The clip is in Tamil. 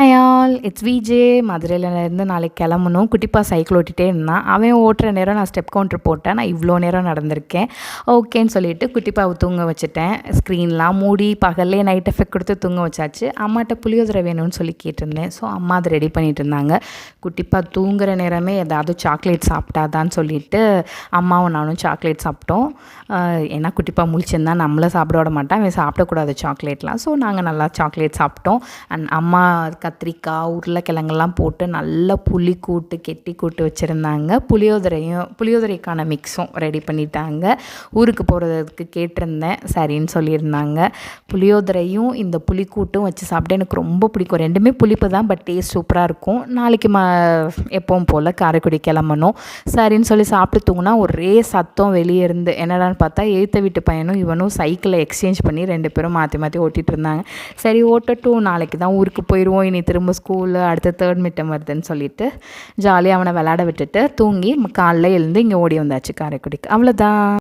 Hi all, it's VJ. மதுரையிலேருந்து நாளைக்கு கிளம்பணும். குட்டிப்பா சைக்கிள் ஓட்டிகிட்டே இருந்தான். அவன் ஓட்டுற நேரம் நான் ஸ்டெப் கவுண்டர் போட்டேன். நான் இவ்வளோ நேரம் நடந்திருக்கேன். ஓகேன்னு சொல்லிவிட்டு குட்டிப்பாவை தூங்க வச்சுட்டேன். ஸ்க்ரீன்லாம் மூடி பகல்லே நைட் எஃபெக்ட் கொடுத்து தூங்க வச்சாச்சு. அம்மாட்ட புளியோதரை வேணும்னு சொல்லி கேட்டிருந்தேன். ஸோ அம்மா அதை ரெடி பண்ணிகிட்டு இருந்தாங்க. குட்டிப்பா தூங்குற நேரமே ஏதாவது சாக்லேட் சாப்பிட்டாதான்னு சொல்லிவிட்டு அம்மாவும் நானும் சாக்லேட் சாப்பிட்டோம். ஏன்னா குட்டிப்பா முழிச்சிருந்தா நம்மளை சாப்பிட விட மாட்டான். அவன் சாப்பிடக்கூடாது சாக்லேட்லாம். ஸோ நாங்கள் நல்லா சாக்லேட் சாப்பிட்டோம். அண்ட் அம்மா கத்திரிக்காய் உருளைக்கிழங்கெல்லாம் போட்டு நல்லா புளி கூட்டு கெட்டி கூட்டு வச்சுருந்தாங்க. புளியோதரைக்கான மிக்ஸும் ரெடி பண்ணிட்டாங்க. ஊருக்கு போகிறதுக்கு கேட்டிருந்தேன், சரின்னு சொல்லியிருந்தாங்க. புளியோதரையும் இந்த புளிக்கூட்டும் வச்சு சாப்பிட்டு எனக்கு ரொம்ப பிடிக்கும். ரெண்டுமே புளிப்பு தான், பட் டேஸ்ட் சூப்பராக இருக்கும். நாளைக்கு எப்பவும் போல் காரைக்குடி கிளம்பணும். சரின்னு சொல்லி சாப்பிட்டு தூங்கினா ஒரே சத்தம் வெளியே இருந்து. என்னடான்னு பார்த்தா எய்த்த வீட்டு பையனும் இவனும் சைக்கிளை எக்ஸ்சேஞ்ச் பண்ணி 2 பேரும் மாற்றி மாற்றி ஓட்டிகிட்டு இருந்தாங்க. சரி ஓட்டட்டும், நாளைக்கு தான் ஊருக்கு போயிடுவோம், இனி திரும்ப ஸ்கூலு அடுத்த 3rd மிட்டம் வருதுன்னு சொல்லிட்டு ஜாலியாக அவனை விளையாட விட்டுட்டு தூங்கி காலைல எழுந்து இங்கே ஓடி வந்தாச்சு காரைக்குடிக்கு. அவ்வளோதான்.